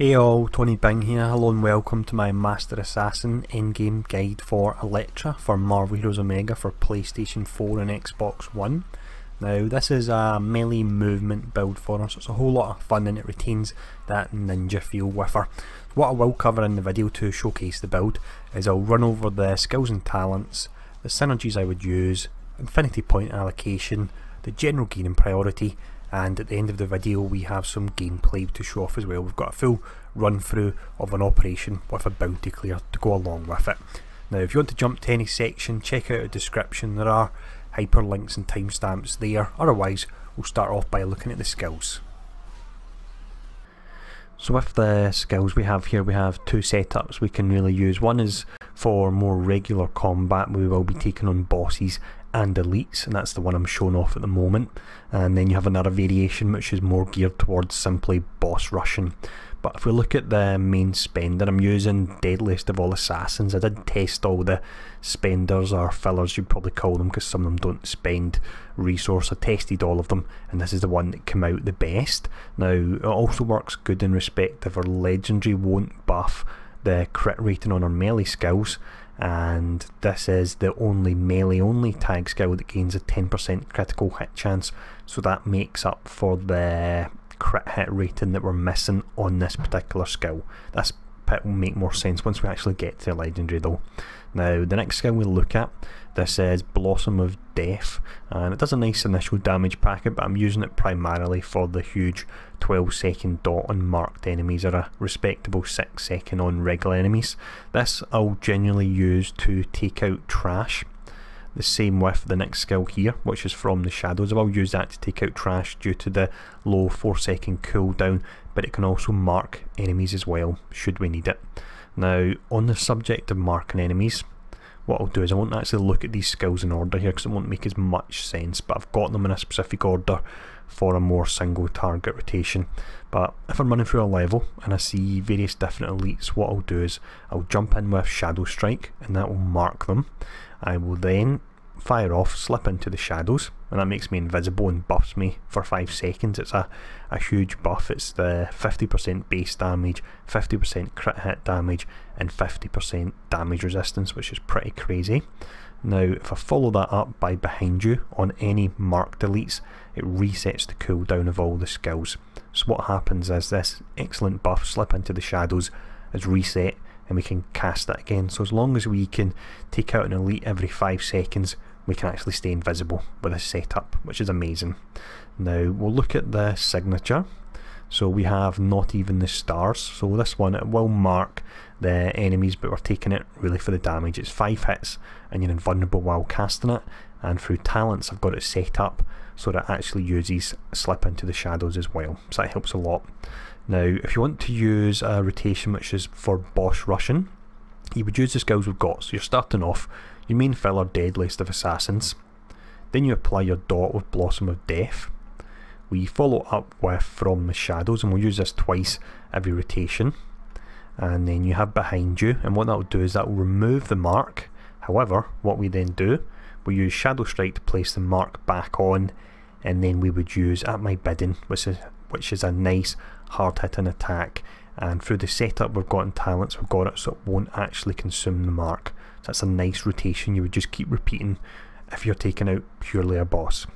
Hey all, Tony Bing here. Hello and welcome to my Master Assassin endgame guide for Elektra for Marvel Heroes Omega for PlayStation 4 and Xbox One. Now this is a melee movement build for us. It's a whole lot of fun and it retains that ninja feel with her. What I will cover in the video to showcase the build is I'll run over the skills and talents, the synergies I would use, infinity point allocation, the general gain and priority, and at the end of the video we have some gameplay to show off as well. We've got a full run through of an operation with a bounty clear to go along with it. Now if you want to jump to any section, check out the description. There are hyperlinks and timestamps there. Otherwise we'll start off by looking at the skills. So with the skills we have here, we have two setups we can really use. One is for more regular combat. We will be taking on bosses and elites, and that's the one I'm showing off at the moment. And then you have another variation which is more geared towards simply boss rushing. But if we look at the main spender, I'm using Deadliest of all assassins. I did test all the spenders, or fillers you'd probably call them, because some of them don't spend resource. I tested all of them and this is the one that came out the best. Now it also works good in respect of our legendary won't buff the crit rating on our melee skills, and this is the only melee only tag skill that gains a 10% critical hit chance, so that makes up for the crit hit rating that we're missing on this particular skill. This bit will make more sense once we actually get to legendary though. Now the next skill we'll look at, this is Blossom of Death, and it does a nice initial damage packet, but I'm using it primarily for the huge 12-second dot on marked enemies, or a respectable 6-second on regular enemies. This I'll generally use to take out trash. The same with the next skill here, which is From the Shadows. I'll use that to take out trash due to the low 4-second cooldown, but it can also mark enemies as well, should we need it. Now, on the subject of marking enemies, what I'll do is I won't actually look at these skills in order here because it won't make as much sense, but I've got them in a specific order for a more single target rotation. But if I'm running through a level and I see various different elites, what I'll do is I'll jump in with Shadow Strike and that will mark them. I will then fire off, slip into the shadows, and that makes me invisible and buffs me for 5 seconds. It's a huge buff. It's the 50% base damage, 50% crit hit damage and 50% damage resistance, which is pretty crazy. Now if I follow that up by Behind You on any marked elites, it resets the cooldown of all the skills. So what happens is this excellent buff, Slip into the Shadows, is reset and we can cast it again. So as long as we can take out an elite every 5 seconds, we can actually stay invisible with this setup, which is amazing. Now we'll look at the signature. So we have Not Even the Stars. So this one, it will mark the enemies, but we're taking it really for the damage. It's 5 hits and you're invulnerable while casting it, and through talents I've got it set up so that it actually uses Slip into the Shadows as well, so that helps a lot. Now if you want to use a rotation which is for boss rushing, you would use the skills we've got. So you're starting off your main filler, Deadliest of Assassins, then you apply your dot with Blossom of Death. We follow up with From the Shadows, and we'll use this twice every rotation, and then you have Behind You, and what that will do is that will remove the mark. However, what we then do, we use Shadow Strike to place the mark back on, and then we would use At My Bidding, which is a nice hard hitting attack, and through the setup we've got in talents we've got it so it won't actually consume the mark. So that's a nice rotation you would just keep repeating if you're taking out purely a boss.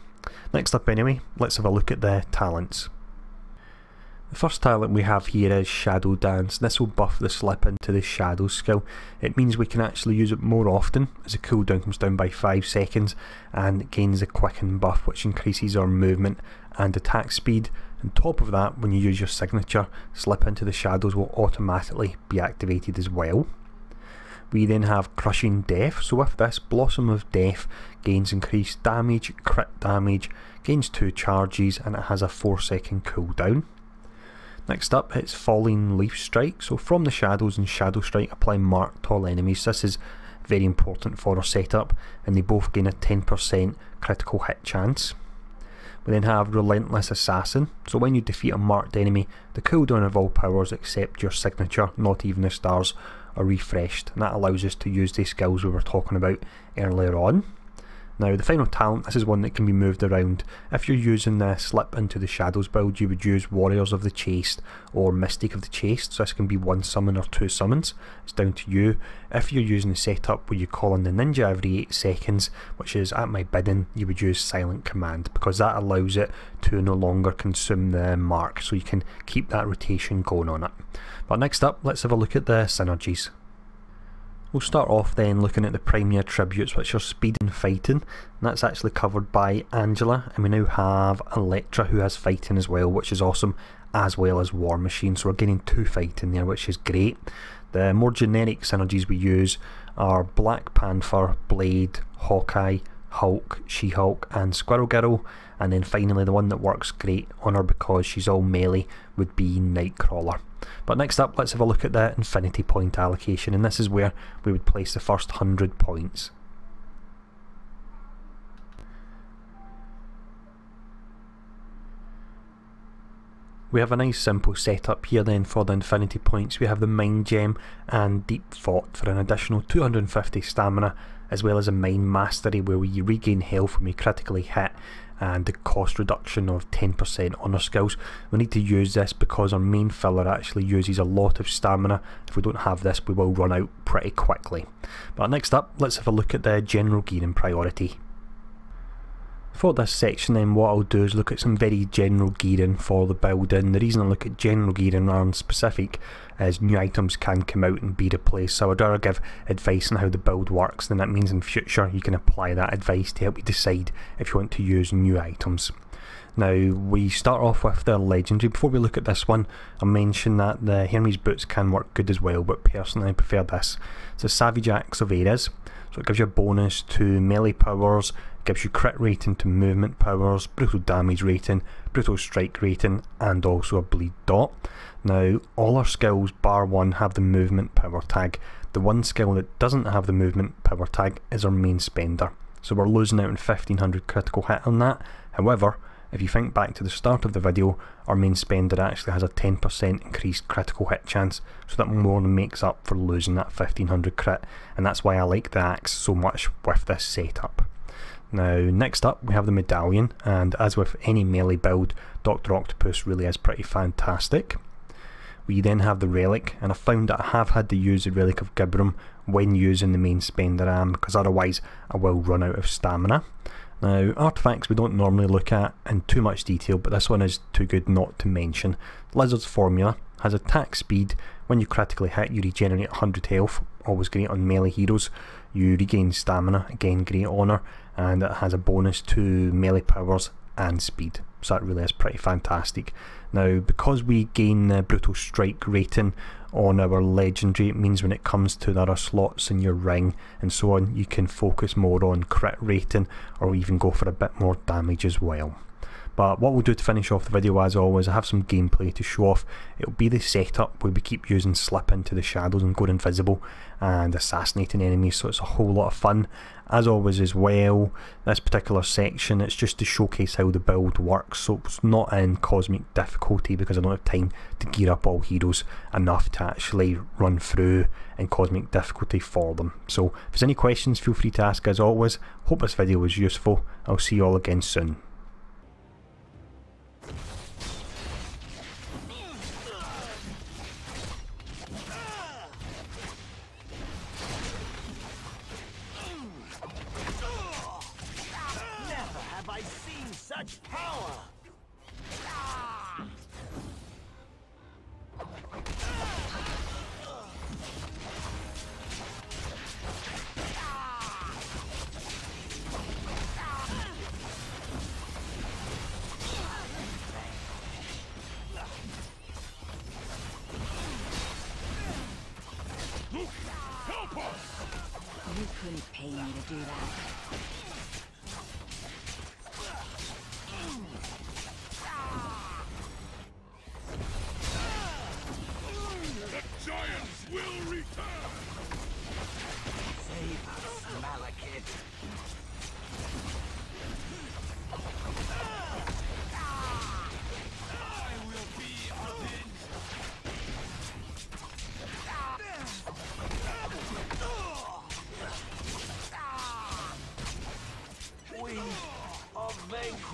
Next up anyway, let's have a look at the talents. The first talent we have here is Shadow Dance. This will buff the Slip into the Shadows skill. It means we can actually use it more often as the cooldown comes down by 5 seconds, and it gains a Quicken buff which increases our movement and attack speed. On top of that, when you use your signature, Slip into the Shadows will automatically be activated as well. We then have Crushing Death. So with this, Blossom of Death gains increased damage, crit damage, gains 2 charges, and it has a 4-second cooldown. Next up, it's Falling Leaf Strike. So From the Shadows and Shadow Strike apply marked to all enemies. This is very important for our setup, and they both gain a 10% critical hit chance. We then have Relentless Assassin. So when you defeat a marked enemy, the cooldown of all powers except your signature, Not Even the Stars, are refreshed, and that allows us to use the skills we were talking about earlier on. Now the final talent, this is one that can be moved around. If you're using the Slip into the Shadows build, you would use Warriors of the Chaste or Mystic of the Chaste, so this can be 1 summon or 2 summons, it's down to you. If you're using the setup where you call on the ninja every 8 seconds, which is at my bidding, you would use Silent Command, because that allows it to no longer consume the mark, so you can keep that rotation going on it. But next up, let's have a look at the synergies. We'll start off then looking at the primary attributes, which are speed and fighting, and that's actually covered by Angela, and we now have Elektra who has fighting as well, which is awesome, as well as War Machine, so we're getting 2 fighting there, which is great. The more generic synergies we use are Black Panther, Blade, Hawkeye, Hulk, She-Hulk and Squirrel Girl, and then finally the one that works great on her because she's all melee would be Nightcrawler. But next up, let's have a look at the infinity point allocation, and this is where we would place the first 100 points. We have a nice simple setup here then for the infinity points. We have the Mind Gem and Deep Thought for an additional 250 stamina, as well as a Mind Mastery where we regain health when we critically hit, and the cost reduction of 10% on our skills. We need to use this because our main filler actually uses a lot of stamina. If we don't have this, we will run out pretty quickly. But next up, let's have a look at the general gearing priority. For this section then, what I'll do is look at some very general gearing for the build, and the reason I look at general gearing rather than specific is new items can come out and be replaced, so I'd rather give advice on how the build works, then that means in future you can apply that advice to help you decide if you want to use new items. Now we start off with the legendary. Before we look at this one, I'll mention that the Hermes boots can work good as well, but personally I prefer this. It's a Savage Axe of Ares, so it gives you a bonus to melee powers, gives you crit rating to movement powers, brutal damage rating, brutal strike rating, and also a bleed dot. Now all our skills bar one have the movement power tag. The one skill that doesn't have the movement power tag is our main spender, so we're losing out on 1500 critical hit on that. However, if you think back to the start of the video, our main spender actually has a 10% increased critical hit chance, so that more than makes up for losing that 1500 crit, and that's why I like the axe so much with this setup. Now next up we have the medallion, and as with any melee build, Dr. Octopus really is pretty fantastic. We then have the relic, and I found that I have had to use the relic of Gibram when using the main spender arm, because otherwise I will run out of stamina. Now artifacts we don't normally look at in too much detail, but this one is too good not to mention. Lizard's formula has attack speed. When you critically hit you regenerate 100 health, always great on melee heroes. You regain stamina, again great on her, and it has a bonus to melee powers and speed, so that really is pretty fantastic. Now because we gain the brutal strike rating on our legendary, it means when it comes to the other slots in your ring and so on, you can focus more on crit rating or even go for a bit more damage as well. But what we'll do to finish off the video, as always, I have some gameplay to show off. It'll be the setup where we keep using Slip into the Shadows and going invisible and assassinating enemies, so it's a whole lot of fun. As always as well, this particular section, it's just to showcase how the build works, so it's not in cosmic difficulty because I don't have time to gear up all heroes enough to actually run through in cosmic difficulty for them. So if there's any questions, feel free to ask as always. Hope this video was useful. I'll see you all again soon. Such power! Help us! You couldn't pay me to do that. Giants will return! Save us, Malekith! I will be avenged!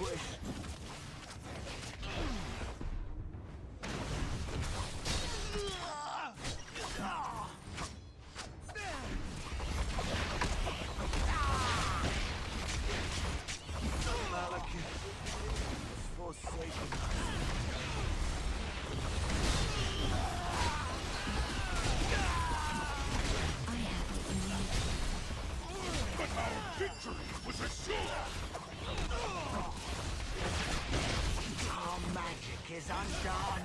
But our victory was assured! Our magic is undone.